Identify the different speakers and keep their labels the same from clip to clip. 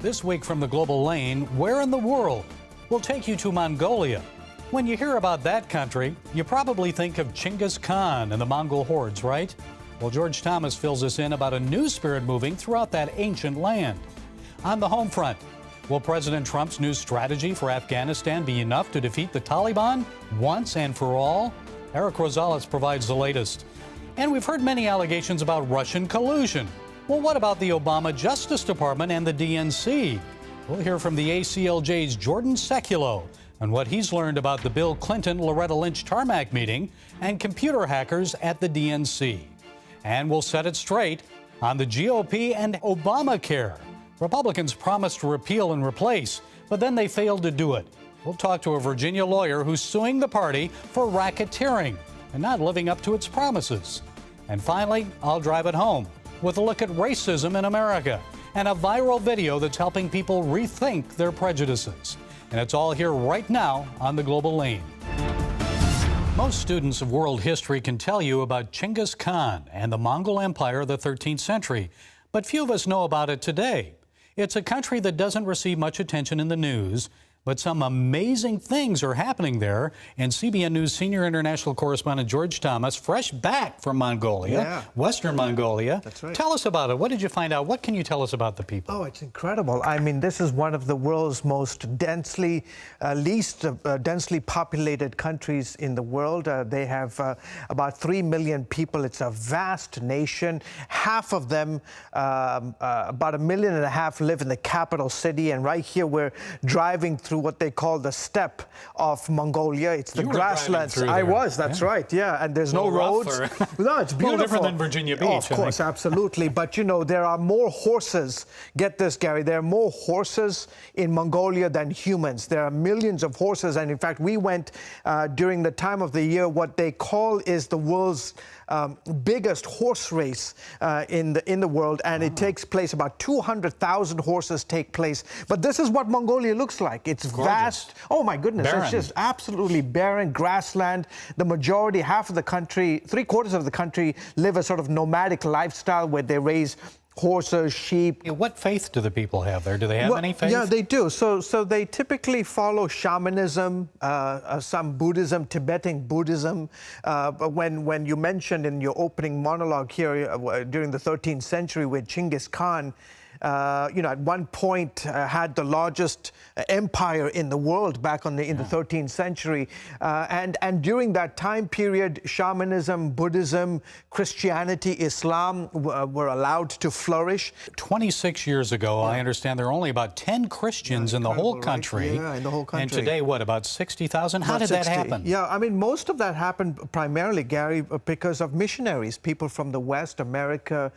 Speaker 1: This week from the Global Lane, where in the world? We'll take you to Mongolia. When you hear about that country, you probably think of Genghis Kahn and the Mongol hordes, right? Well, George Thomas fills us in about a new spirit moving throughout that ancient land. On the home front, will President Trump's new strategy for Afghanistan be enough to defeat the Taliban once and for all? Eric Rosales provides the latest. And we've heard many allegations about Russian collusion. Well, what about the Obama Justice Department and the DNC? We'll hear from the ACLJ's Jordan Seculo on what he's learned about the Bill Clinton-Loretta Lynch tarmac meeting and computer hackers at the DNC. And we'll set it straight on the G.O.P. and Obamacare. Republicans promised to repeal and replace, but then they failed to do it. We'll talk to a Virginia lawyer who's suing the party for racketeering and not living up to its promises. And finally, I'll drive it home with a look at racism in America and a viral video that's helping people rethink their prejudices. And it's all here right now on the Global Lane. Most students of world history can tell you about Genghis Khan and the Mongol Empire of the 13th century, but few of us know about it today. It's a country that doesn't receive much attention in the news, but some amazing things are happening there. And CBN News senior international correspondent George Thomas, fresh back from Mongolia, Western Mongolia.
Speaker 2: That's right.
Speaker 1: Tell us about it. What did you find out? What can you tell us about the people?
Speaker 2: Oh, it's incredible. I mean, this is one of the world's most least densely populated countries in the world. They have about 3 million people. It's a vast nation. Half of them, about 1.5 million, live in the capital city. And right here, we're driving through what they call the steppe of Mongolia. It's the grasslands. I was, that's right, yeah. And there's no roads. No, it's beautiful. A little different
Speaker 1: than Virginia Beach.
Speaker 2: Oh, of course, absolutely. But you know, there are more horses. Get this, Gary, there are more horses in Mongolia than humans. There are millions of horses. And in fact, we went during the time of the year, what they call is the world's biggest horse race in the world, and it takes place, about 200,000 horses take place. But this is what Mongolia looks like. It's vast. Oh my goodness,
Speaker 1: barren.
Speaker 2: It's just absolutely barren grassland. The majority, half of the country, 3/4 of the country live a sort of nomadic lifestyle where they raise horses, sheep.
Speaker 1: What faith do the people have there? Do they have any faith?
Speaker 2: Yeah, they do. So they typically follow shamanism, some Buddhism, Tibetan Buddhism. But when you mentioned in your opening monologue here during the 13th century with Genghis Khan, at one point had the largest empire in the world back in the 13th century. And during that time period, shamanism, Buddhism, Christianity, Islam were allowed to flourish.
Speaker 1: 26 years ago, I understand there are only about 10 Christians in the whole country.
Speaker 2: Right? Yeah, in the whole country.
Speaker 1: And today, what, about 60,000? How did that happen?
Speaker 2: Yeah, I mean, most of that happened primarily, Gary, because of missionaries, people from the West, America,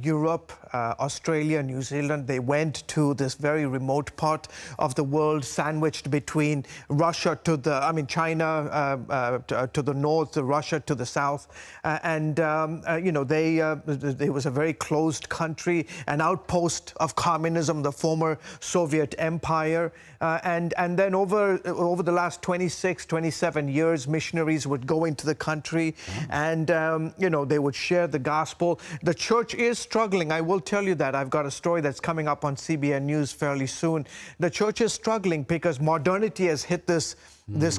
Speaker 2: Europe, Australia, New Zealand. They went to this very remote part of the world, sandwiched between Russia China to the north, Russia to the south. It was a very closed country, an outpost of communism, the former Soviet Empire. And then over the last 26, 27 years, missionaries would go into the country and, they would share the gospel. The church is struggling. I will tell you that. I've got a story that's coming up on CBN News fairly soon. The church is struggling because modernity has hit this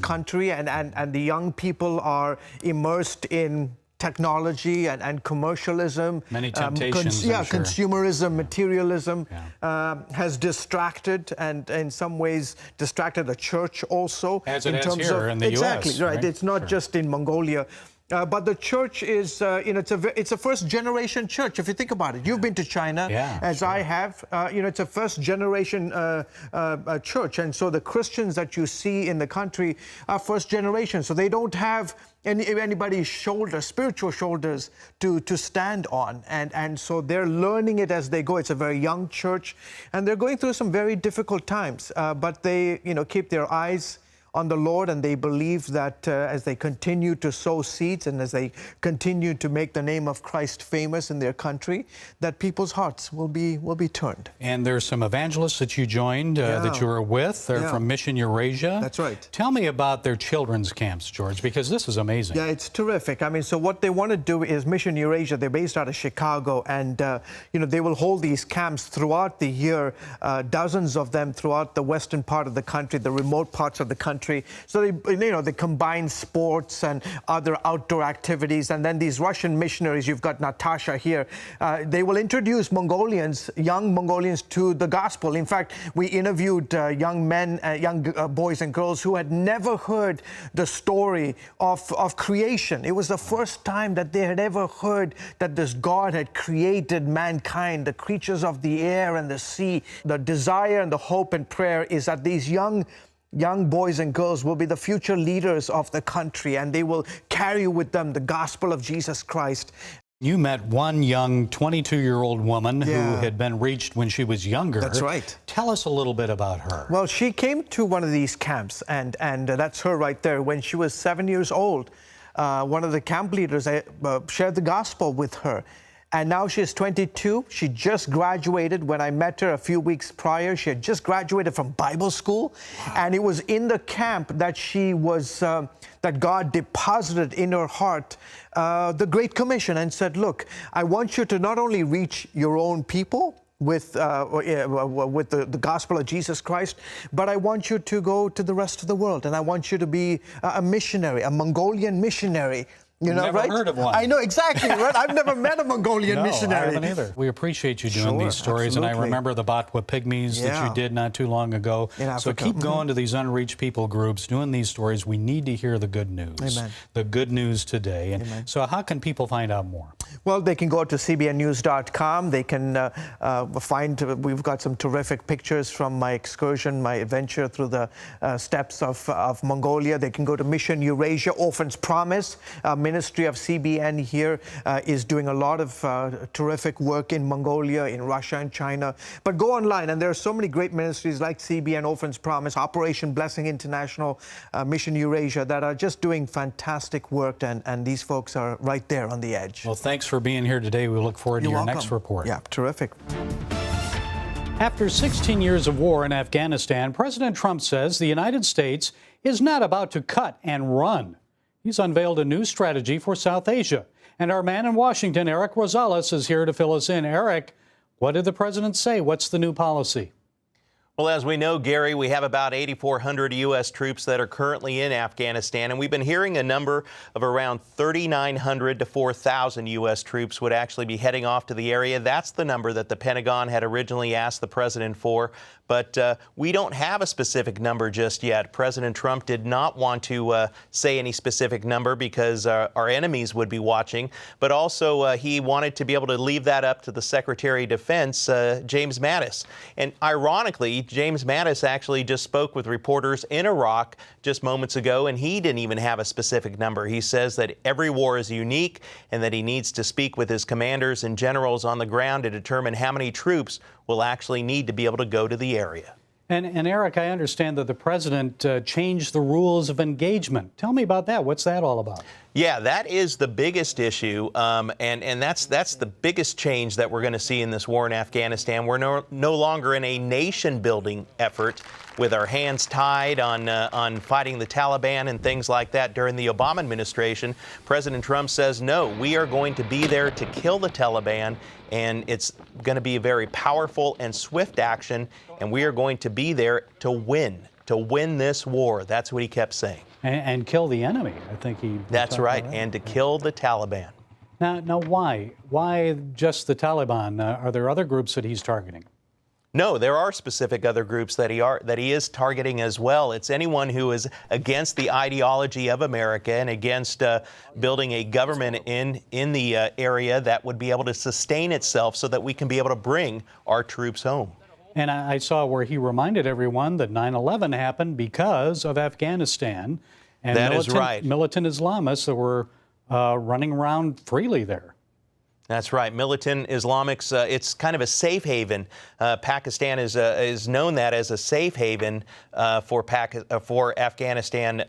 Speaker 2: country, and the young people are immersed in technology and commercialism.
Speaker 1: Many temptations,
Speaker 2: consumerism, materialism has distracted, and in some ways distracted the church also.
Speaker 1: As it has here in the U.S.
Speaker 2: Exactly, right. It's not just in Mongolia. But the church is, it's a first-generation church, if you think about it. You've been to China, as I have. It's a first-generation church. And so the Christians that you see in the country are first-generation. So they don't have anybody's spiritual shoulders to stand on. And so they're learning it as they go. It's a very young church. And they're going through some very difficult times. But they, keep their eyes on the Lord, and they believe that as they continue to sow seeds and as they continue to make the name of Christ famous in their country, that people's hearts will be turned.
Speaker 1: And there's some evangelists that you joined that you were with. They're from Mission Eurasia.
Speaker 2: That's right.
Speaker 1: Tell me about their children's camps, George, because this is amazing.
Speaker 2: Yeah, it's terrific. I mean, so what they want to do is Mission Eurasia, they're based out of Chicago, and they will hold these camps throughout the year, dozens of them throughout the western part of the country, the remote parts of the country. So they combine sports and other outdoor activities. And then these Russian missionaries, you've got Natasha here, they will introduce young Mongolians to the gospel. In fact, we interviewed young men, young boys and girls who had never heard the story of creation. It was the first time that they had ever heard that this God had created mankind, the creatures of the air and the sea. The desire and the hope and prayer is that these young boys and girls will be the future leaders of the country, and they will carry with them the gospel of Jesus Christ.
Speaker 1: You met one young 22-year-old woman who had been reached when she was younger.
Speaker 2: That's right.
Speaker 1: Tell us a little bit about her.
Speaker 2: Well, she came to one of these camps, and that's her right there. When she was 7 years old, one of the camp leaders shared the gospel with her. And now she's 22. She just graduated. When I met her a few weeks prior, she had just graduated from Bible school. Wow. And it was in the camp that she was, that God deposited in her heart the Great Commission and said, look, I want you to not only reach your own people with the gospel of Jesus Christ, but I want you to go to the rest of the world. And I want you to be a missionary, a Mongolian missionary.
Speaker 1: Never heard of one.
Speaker 2: I know, exactly, right? I've never met a Mongolian missionary.
Speaker 1: I haven't either. We appreciate you doing these stories,
Speaker 2: absolutely.
Speaker 1: And I remember the Batwa Pygmies that you did not too long ago.
Speaker 2: In Africa.
Speaker 1: So keep going to these unreached people groups, doing these stories. We need to hear the good news.
Speaker 2: Amen.
Speaker 1: The good news today. And
Speaker 2: Amen.
Speaker 1: So how can people find out more?
Speaker 2: Well, they can go to cbnnews.com. They can we've got some terrific pictures from my excursion, my adventure through the steppes of Mongolia. They can go to Mission Eurasia, Orphans Promise, ministry of CBN here is doing a lot of terrific work in Mongolia, in Russia and China. But go online, and there are so many great ministries like CBN, Orphans Promise, Operation Blessing International, Mission Eurasia that are just doing fantastic work, and these folks are right there on the edge.
Speaker 1: Well, thanks for being here today. We look forward to your next report.
Speaker 2: Yeah, terrific.
Speaker 1: After 16 years of war in Afghanistan, President Trump says the United States is not about to cut and run. He's unveiled a new strategy for South Asia. And our man in Washington, Eric Rosales, is here to fill us in. Eric, what did the president say? What's the new policy?
Speaker 3: Well, as we know, Gary, we have about 8,400 U.S. troops that are currently in Afghanistan, and we've been hearing a number of around 3,900 to 4,000 U.S. troops would actually be heading off to the area. That's the number that the Pentagon had originally asked the president for, but we don't have a specific number just yet. President Trump did not want to say any specific number because our enemies would be watching, but also he wanted to be able to leave that up to the Secretary of Defense, James Mattis. And ironically, James Mattis actually just spoke with reporters in Iraq just moments ago, and he didn't even have a specific number. He says that every war is unique and that he needs to speak with his commanders and generals on the ground to determine how many troops will actually need to be able to go to the area.
Speaker 1: And Eric, I understand that the president changed the rules of engagement. Tell me about that. What's that all about?
Speaker 3: Yeah, that is the biggest issue, and that's the biggest change that we're going to see in this war in Afghanistan. We're no longer in a nation-building effort with our hands tied on fighting the Taliban and things like that. During the Obama administration, President Trump says, no, we are going to be there to kill the Taliban, and it's going to be a very powerful and swift action, and we are going to be there to win this war. That's what he kept saying.
Speaker 1: And kill the enemy, I think he...
Speaker 3: That's right, and to kill the Taliban.
Speaker 1: Now why? Why just the Taliban? Are there other groups that he's targeting?
Speaker 3: No, there are specific other groups that he is targeting as well. It's anyone who is against the ideology of America and against building a government in the area that would be able to sustain itself so that we can be able to bring our troops home.
Speaker 1: And I saw where he reminded everyone that 9/11 happened because of Afghanistan and
Speaker 3: that is right.
Speaker 1: Militant Islamists that were running around freely there.
Speaker 3: That's right. Militant Islamics, it's kind of a safe haven. Pakistan is known that as a safe haven for Afghanistan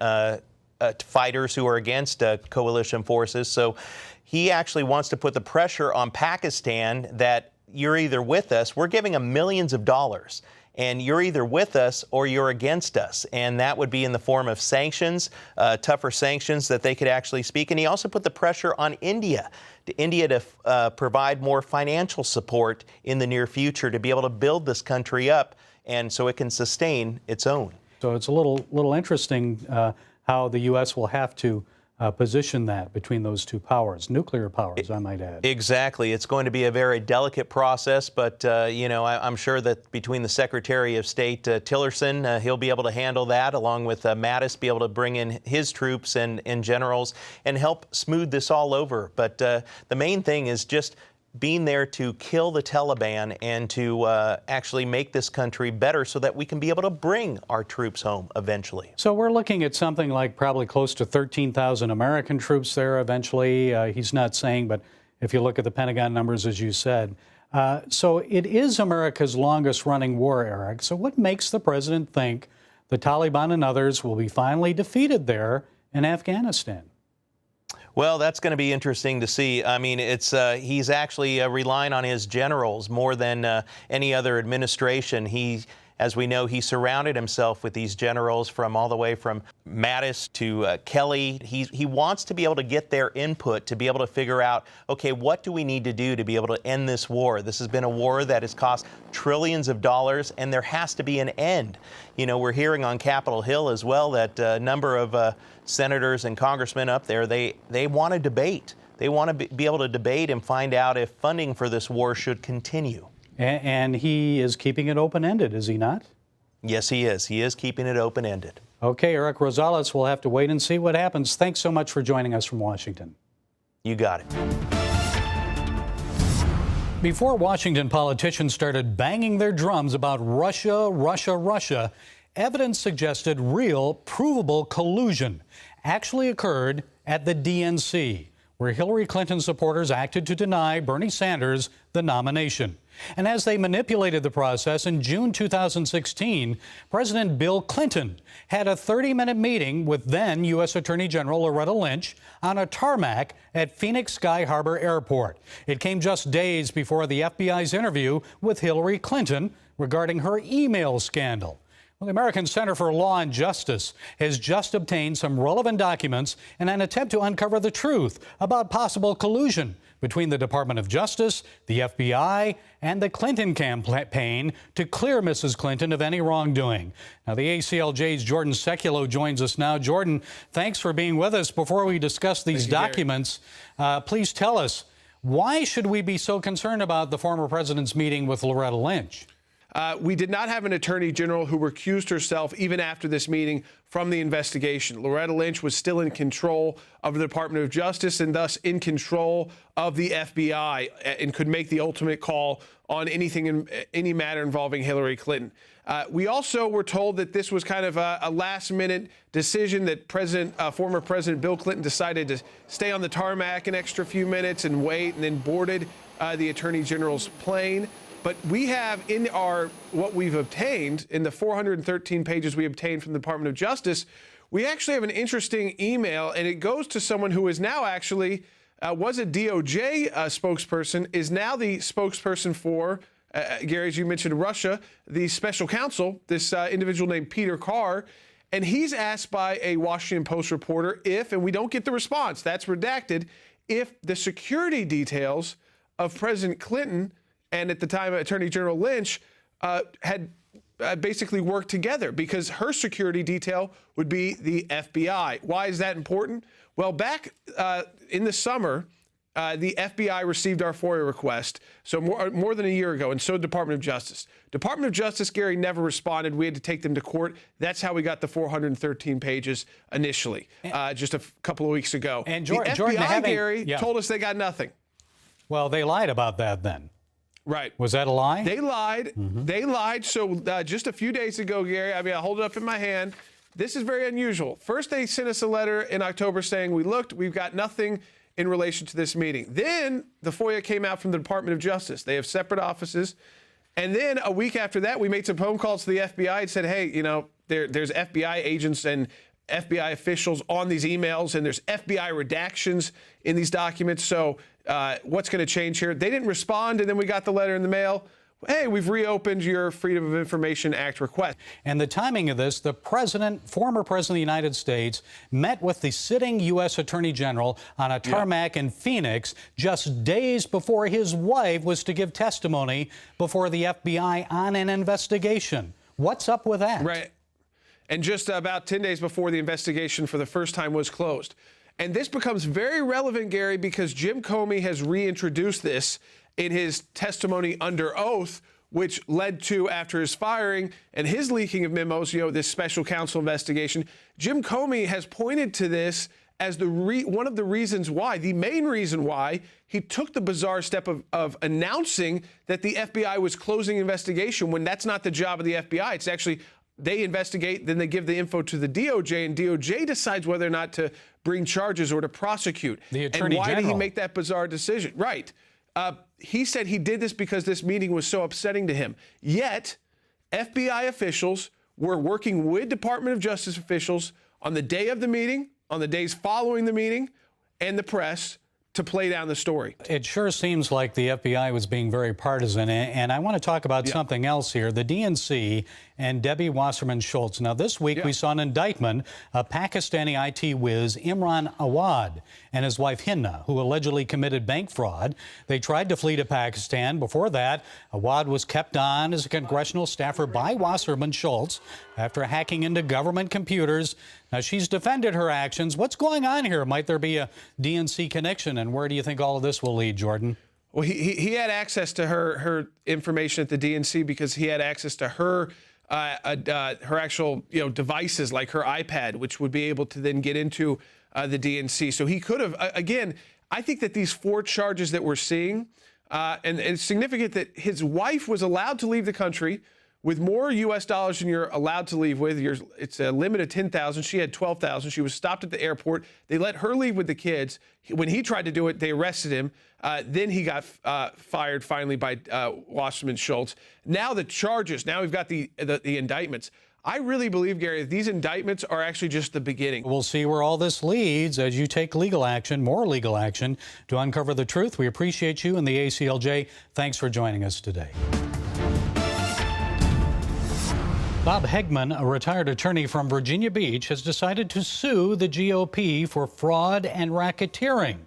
Speaker 3: fighters who are against coalition forces. So he actually wants to put the pressure on Pakistan that you're either with us, we're giving them millions of dollars, and you're either with us or you're against us. And that would be in the form of sanctions, tougher sanctions that they could actually speak. And he also put the pressure on India to provide more financial support in the near future to be able to build this country up and so it can sustain its own.
Speaker 1: So it's a little interesting how the U.S. will have to position that between those two powers, nuclear powers, I might add.
Speaker 3: Exactly. It's going to be a very delicate process, but, I'm sure that between the Secretary of State, Tillerson, he'll be able to handle that, along with Mattis, be able to bring in his troops and generals and help smooth this all over. But the main thing is just being there to kill the Taliban and to actually make this country better so that we can be able to bring our troops home eventually. So
Speaker 1: we're looking at something like probably close to 13,000 American troops there eventually. He's not saying, but if you look at the Pentagon numbers, as you said. So it is America's longest running war, Eric. So what makes the president think the Taliban and others will be finally defeated there in Afghanistan?
Speaker 3: Well, that's going to be interesting to see. I mean, he's actually relying on his generals more than any other administration. As we know, he surrounded himself with these generals from all the way from Mattis to Kelly. He wants to be able to get their input to be able to figure out, okay, what do we need to do to be able to end this war? This has been a war that has cost trillions of dollars, and there has to be an end. We're hearing on Capitol Hill as well that a number of senators and congressmen up there, they want to debate. They want to be able to debate and find out if funding for this war should continue.
Speaker 1: And he is keeping it open-ended, is he not?
Speaker 3: Yes, he is. He is keeping it open-ended.
Speaker 1: Okay, Eric Rosales, we'll have to wait and see what happens. Thanks so much for joining us from Washington.
Speaker 3: You got it.
Speaker 1: Before Washington politicians started banging their drums about Russia, evidence suggested real, provable collusion actually occurred at the DNC, where Hillary Clinton supporters acted to deny Bernie Sanders the nomination. And as they manipulated the process, in June 2016, President Bill Clinton had a 30-minute meeting with then U.S. Attorney General Loretta Lynch on a tarmac at Phoenix Sky Harbor Airport. It came just days before the FBI's interview with Hillary Clinton regarding her email scandal. Well, the American Center for Law and Justice has just obtained some relevant documents in an attempt to uncover the truth about possible collusion between the Department of Justice, the FBI, and the Clinton campaign to clear Mrs. Clinton of any wrongdoing. Now, the ACLJ's Jordan Sekulow joins us now. Jordan, thanks for being with us. Before we discuss these documents, please tell us, why should we be so concerned about the former president's meeting with Loretta Lynch?
Speaker 4: We did not have an attorney general who recused herself even after this meeting from the investigation. Loretta Lynch was still in control of the Department of Justice and thus in control of the FBI and could make the ultimate call on any matter involving Hillary Clinton. We also were told that this was kind of a last-minute decision that former President Bill Clinton decided to stay on the tarmac an extra few minutes and wait, and then boarded the Attorney General's plane. But we have in what we've obtained, in the 413 pages we obtained from the Department of Justice, we actually have an interesting email, and it goes to someone who is now actually, was a DOJ spokesperson, is now the spokesperson for, Gary, as you mentioned, Russia, the special counsel, this individual named Peter Carr. And he's asked by a Washington Post reporter if, and we don't get the response, that's redacted, if the security details of President Clinton and at the time Attorney General Lynch had basically worked together, because her security detail would be the FBI. Why is that important? Well, back in the summer, the FBI received our FOIA request, so more than a year ago, and so did Department of Justice. Department of Justice, Gary, never responded. We had to take them to court. That's how we got the 413 pages initially, just a couple of weeks ago.
Speaker 1: And
Speaker 4: the FBI, Gary, told us they got nothing.
Speaker 1: Well, they lied about that then.
Speaker 4: Right.
Speaker 1: Was that a lie?
Speaker 4: They lied. Mm-hmm. They lied. So just a few days ago, Gary, I hold it up in my hand. This is very unusual. First, they sent us a letter in October saying, we looked, we've got nothing in relation to this meeting. Then the FOIA came out from the Department of Justice. They have separate offices. And then a week after that, we made some phone calls to the FBI and said, hey, you know, there's FBI agents and FBI officials on these emails, and there's FBI redactions in these documents. So what's going to change here? They didn't respond, and then we got the letter in the mail. Hey, we've reopened your Freedom of Information Act request.
Speaker 1: And the timing of this, the former president of the United States, met with the sitting U.S. Attorney General on a tarmac in Phoenix just days before his wife was to give testimony before the FBI on an investigation. What's up with that?
Speaker 4: Right. And just about 10 days before the investigation for the first time was closed. And this becomes very relevant, Gary, because Jim Comey has reintroduced this in his testimony under oath, which led to, after his firing and his leaking of memos, you know, this special counsel investigation. Jim Comey has pointed to this as one of the reasons why, the main reason why, he took the bizarre step of announcing that the FBI was closing investigation when that's not the job of the FBI. It's actually, they investigate, then they give the info to the DOJ, and DOJ decides whether or not to bring charges or to prosecute.
Speaker 1: The Attorney
Speaker 4: General. And why did he make that bizarre decision? Right. He said he did this because this meeting was so upsetting to him. Yet, FBI officials were working with Department of Justice officials on the day of the meeting, on the days following the meeting, and the press to play down the story.
Speaker 1: It sure seems like the FBI was being very partisan, and I want to talk about something else here. The DNC and Debbie Wasserman Schultz. Now, this week we saw an indictment of Pakistani IT whiz Imran Awad and his wife Hinna, who allegedly committed bank fraud. They tried to flee to Pakistan. Before that, Awad was kept on as a congressional staffer by Wasserman Schultz after hacking into government computers. Now, she's defended her actions. What's going on here? Might there be a DNC connection, and where do you think all of this will lead, Jordan?
Speaker 4: Well, he had access to her information at the DNC because he had access to her actual devices like her iPad, which would be able to then get into the DNC. So he could have, again, I think that these 4 charges that we're seeing, and it's significant that his wife was allowed to leave the country with more U.S. dollars than you're allowed to leave with. It's a limit of 10,000. She had 12,000. She was stopped at the airport. They let her leave with the kids. When he tried to do it, they arrested him. Then he got fired finally by Wasserman Schultz. Now the charges. Now we've got the indictments. I really believe, Gary, that these indictments are actually just the beginning.
Speaker 1: We'll see where all this leads as you take legal action, more legal action, to uncover the truth. We appreciate you and the ACLJ. Thanks for joining us today. Bob Heghmann, a retired attorney from Virginia Beach, has decided to sue the G.O.P. for fraud and racketeering.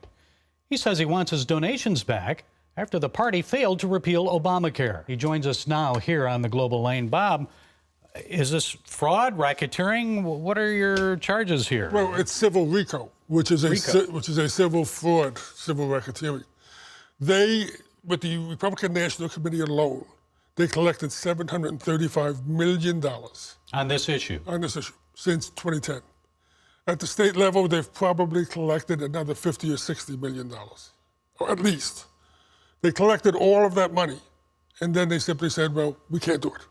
Speaker 1: He says he wants his donations back after the party failed to repeal Obamacare. He joins us now here on the Global Lane. Bob, is this fraud, racketeering? What are your charges here?
Speaker 5: Well, it's civil RICO, which is a civil fraud, civil racketeering. They, with the Republican National Committee alone, they collected $735 million.
Speaker 1: On this issue?
Speaker 5: On this issue, since 2010. At the state level, they've probably collected another $50 or $60 million, or at least. They collected all of that money, and then they simply said, well, we can't do it.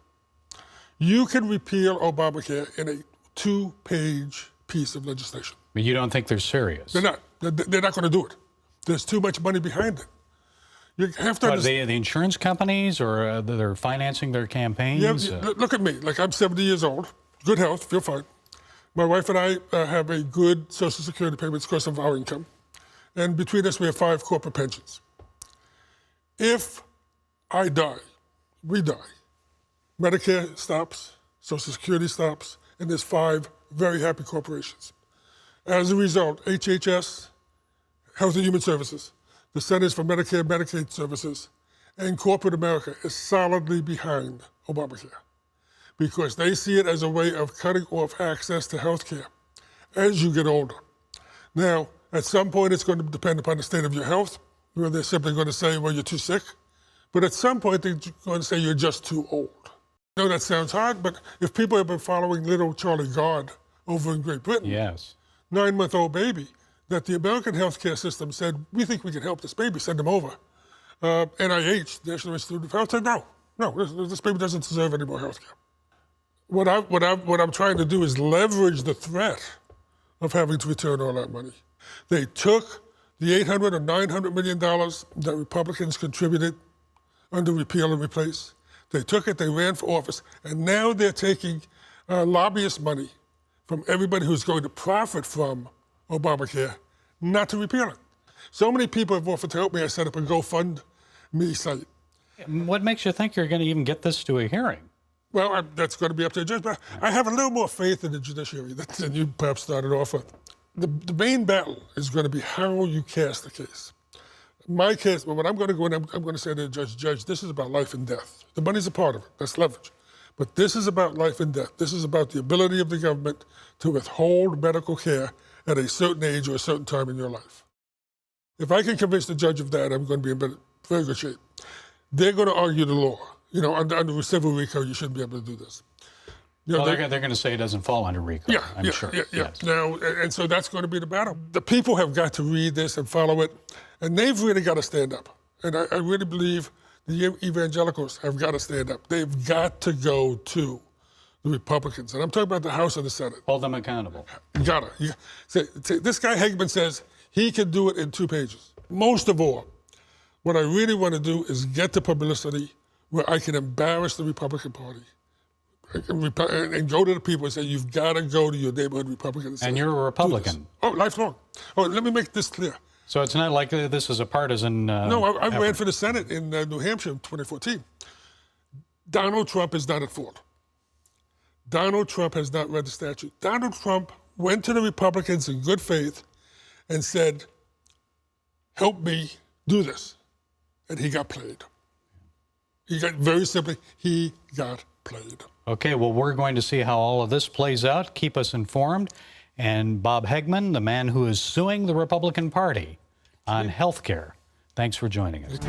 Speaker 5: You can repeal Obamacare in a 2-page piece of legislation.
Speaker 1: But you don't think they're serious?
Speaker 5: They're not. They're not going to do it. There's too much money behind it. You have to
Speaker 1: the insurance companies, or they're financing their campaigns?
Speaker 5: Look at me. Like, I'm 70 years old, good health, feel fine. My wife and I have a good Social Security payment because of our income. And between us, we have 5 corporate pensions. If I die, we die, Medicare stops, Social Security stops, and there's 5 very happy corporations. As a result, HHS, Health and Human Services, the Centers for Medicare and Medicaid Services, and corporate America is solidly behind Obamacare because they see it as a way of cutting off access to health care as you get older. Now, at some point, it's going to depend upon the state of your health, where they're simply going to say, well, you're too sick. But at some point, they're going to say you're just too old. I know that sounds hard, but if people have been following little Charlie Gard over in Great Britain,
Speaker 1: yes,
Speaker 5: 9-month-old baby, that the American healthcare system said, we think we can help this baby, send him over. NIH, National Institute of Health, said, no, this baby doesn't deserve any more health care. What I'm trying to do is leverage the threat of having to return all that money. They took The $800 or $900 million that Republicans contributed under repeal and replace, they took it, they ran for office, and now they're taking lobbyist money from everybody who's going to profit from Obamacare, not to repeal it. So many people have offered to help me. I set up a GoFundMe site.
Speaker 1: What makes you think you're going to even get this to a hearing?
Speaker 5: Well, that's going to be up to the judge, but I have a little more faith in the judiciary than you perhaps started off with. The main battle is going to be how you cast the case. My case, when I'm going to go in, I'm going to say to the judge, this is about life and death. The money's a part of it, that's leverage. But this is about life and death. This is about the ability of the government to withhold medical care at a certain age or a certain time in your life. If I can convince the judge of that, I'm going to be in very good shape. They're going to argue the law. You know, under civil RICO, you shouldn't be able to do this. You know,
Speaker 1: well, they're going to say it doesn't fall under RICO, I'm sure.
Speaker 5: Yeah.
Speaker 1: Yes.
Speaker 5: Now, and so that's going to be the battle. The people have got to read this and follow it, and they've really got to stand up. And I really believe the evangelicals have got to stand up. They've got to go to the Republicans. And I'm talking about the House and the Senate.
Speaker 1: Hold them accountable.
Speaker 5: Gotta. This guy Heghmann says he can do it in 2 pages. Most of all, what I really want to do is get the publicity where I can embarrass the Republican Party and go to the people and say, you've got to go to your neighborhood Republican.
Speaker 1: And you're a Republican.
Speaker 5: Oh, lifelong. Oh, let me make this clear.
Speaker 1: So it's not like this is a partisan
Speaker 5: No, I
Speaker 1: effort.
Speaker 5: ran for the Senate in New Hampshire in 2014. Donald Trump is not at fault. Donald Trump has not read the statute. Donald Trump went to the Republicans in good faith and said, help me do this. And he got played. Very simply, he got played.
Speaker 1: Okay, well, we're going to see how all of this plays out. Keep us informed. And Bob Heghmann, the man who is suing the Republican Party on health care, thanks for joining us.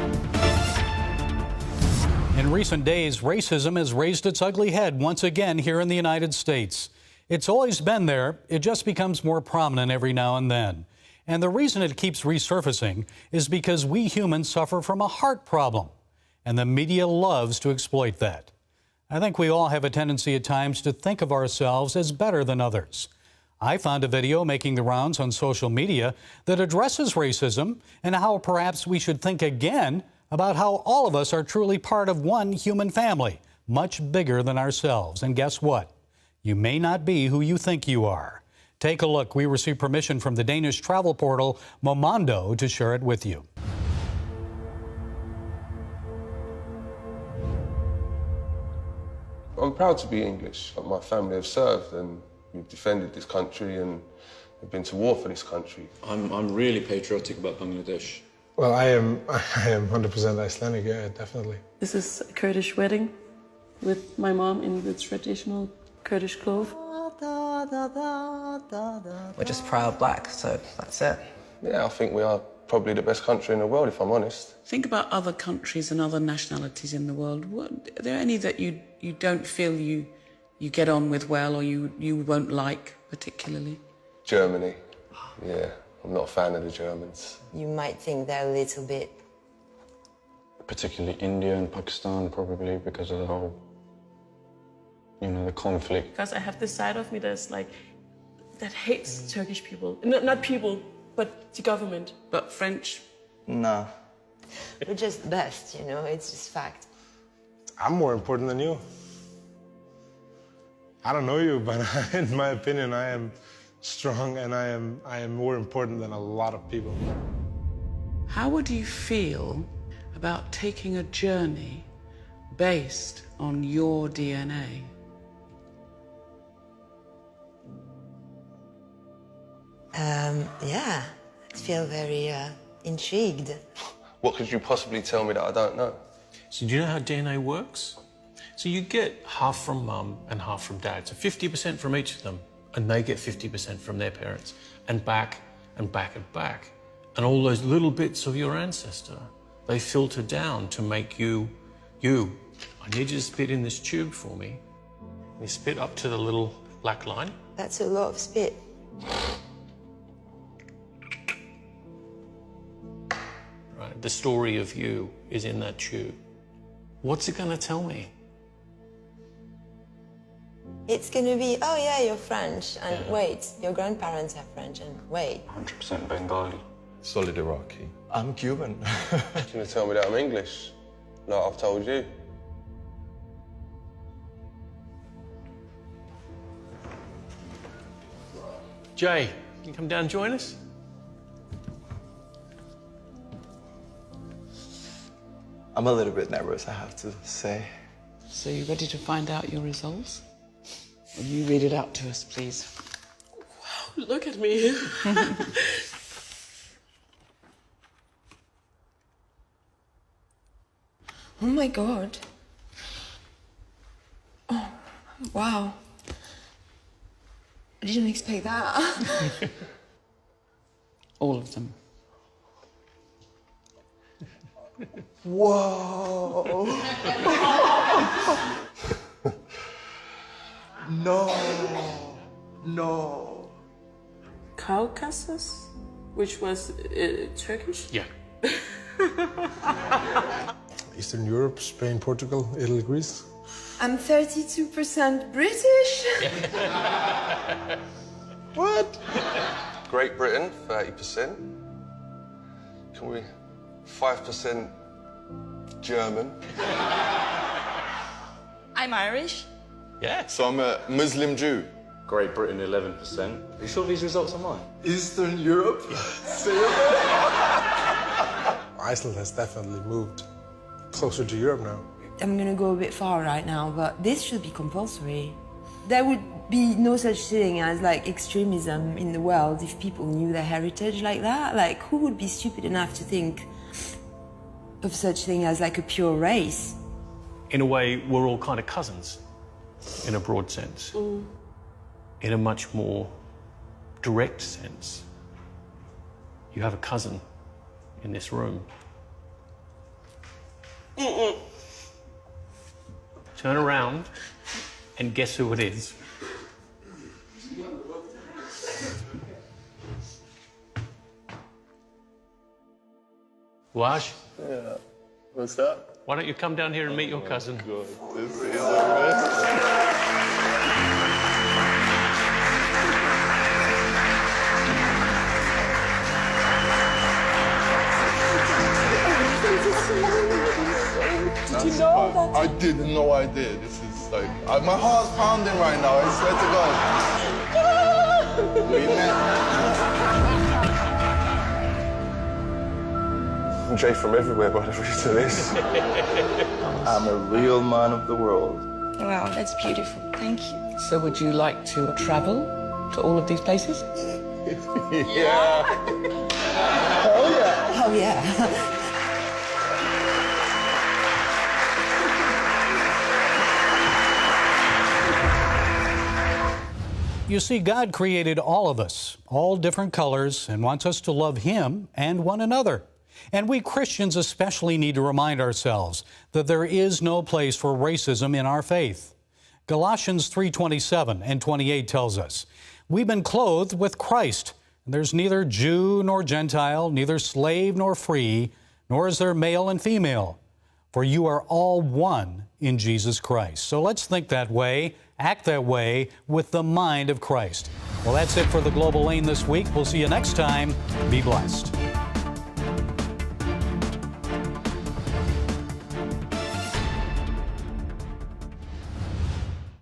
Speaker 1: In recent days, racism has raised its ugly head once again here in the United States. It's always been there. It just becomes more prominent every now and then. And the reason it keeps resurfacing is because we humans suffer from a heart problem, and the media loves to exploit that. I think we all have a tendency at times to think of ourselves as better than others. I found a video making the rounds on social media that addresses racism and how perhaps we should think again about how all of us are truly part of one human family, much bigger than ourselves. And guess what? You may not be who you think you are. Take a look. We received permission from the Danish travel portal Momondo to share it with you.
Speaker 6: I'm proud to be English. My family have served and we've defended this country and we've been to war for this country.
Speaker 7: I'm really patriotic about Bangladesh.
Speaker 8: Well, I am 100% Icelandic, yeah, definitely.
Speaker 9: This is a Kurdish wedding with my mom in the traditional Kurdish clothes.
Speaker 10: We're just proud black, so that's it.
Speaker 6: Yeah, I think we are probably the best country in the world, if I'm honest.
Speaker 11: Think about other countries and other nationalities in the world. Are there any that you don't feel you get on with well or you won't like particularly?
Speaker 6: Germany. Yeah, I'm not a fan of the Germans.
Speaker 10: You might think they're a little bit...
Speaker 7: Particularly India and Pakistan, probably, because of the whole, the conflict.
Speaker 9: Because I have this side of me that's like, that hates Turkish people. Not people, but the government.
Speaker 11: But French?
Speaker 10: No. We're just the best, it's just fact.
Speaker 8: I'm more important than you. I don't know you, but in my opinion, I am strong and I am more important than a lot of people.
Speaker 11: How would you feel about taking a journey based on your DNA?
Speaker 10: Yeah, I feel very intrigued.
Speaker 6: What could you possibly tell me that I don't know?
Speaker 12: So do you know how DNA works? So you get half from mum and half from dad, so 50% from each of them, and they get 50% from their parents, and back and back and back. And all those little bits of your ancestor, they filter down to make you, you. I need you to spit in this tube for me. You spit up to the little black line.
Speaker 10: That's a lot of spit.
Speaker 12: Right, the story of you is in that tube. What's it gonna tell me?
Speaker 10: It's gonna be, oh yeah, you're French, and wait, your grandparents are French, and wait.
Speaker 7: 100% Bengali.
Speaker 13: solid Iraqi. I'm Cuban.
Speaker 6: You're gonna tell me that I'm English, like I've told you.
Speaker 12: Jay, can you come down and join us?
Speaker 13: I'm a little bit nervous, I have to say.
Speaker 11: So you ready to find out your results? Will you read it out to us, please?
Speaker 9: Wow, look at me.
Speaker 14: Oh my God. Oh, wow. I didn't expect that.
Speaker 11: All of them.
Speaker 13: Whoa! No.
Speaker 9: Caucasus, which was Turkish?
Speaker 12: Yeah.
Speaker 8: Eastern Europe, Spain, Portugal, Italy, Greece.
Speaker 14: I'm 32% British.
Speaker 6: What? Great Britain, 30%. Can we 5% German?
Speaker 14: I'm Irish.
Speaker 12: Yeah.
Speaker 13: So I'm a Muslim Jew. Great Britain, 11%. Are you sure these results are mine? Eastern Europe?
Speaker 8: Iceland has definitely moved closer to Europe now.
Speaker 10: I'm gonna go a bit far right now, but this should be compulsory. There would be no such thing as like extremism in the world if people knew their heritage like that. Like, who would be stupid enough to think of such thing as like a pure race?
Speaker 12: In a way, we're all kind of cousins, in a broad sense. In a much more direct sense, you have a cousin in this room. Turn around and guess who it is. Wash?
Speaker 6: Yeah. What's that?
Speaker 12: Why don't you come down here and meet your cousin?
Speaker 6: God, this is the best.
Speaker 14: Did you know that?
Speaker 13: I didn't know I did. This is like, my heart's pounding right now, I swear to God. We met.
Speaker 6: I'm Jay from everywhere, but I've read to this.
Speaker 13: I'm a real man of the world.
Speaker 14: Wow, that's beautiful. Thank you.
Speaker 11: So would you like to travel to all of these places?
Speaker 13: Yeah.
Speaker 10: Oh yeah.
Speaker 1: You see, God created all of us, all different colors, and wants us to love Him and one another. And we Christians especially need to remind ourselves that there is no place for racism in our faith. Galatians 3:27 and 28 tells us, "We've been clothed with Christ. And there's neither Jew nor Gentile, neither slave nor free, nor is there male and female. For you are all one in Jesus Christ." So let's think that way, act that way with the mind of Christ. Well, that's it for the Global Lane this week. We'll see you next time. Be blessed.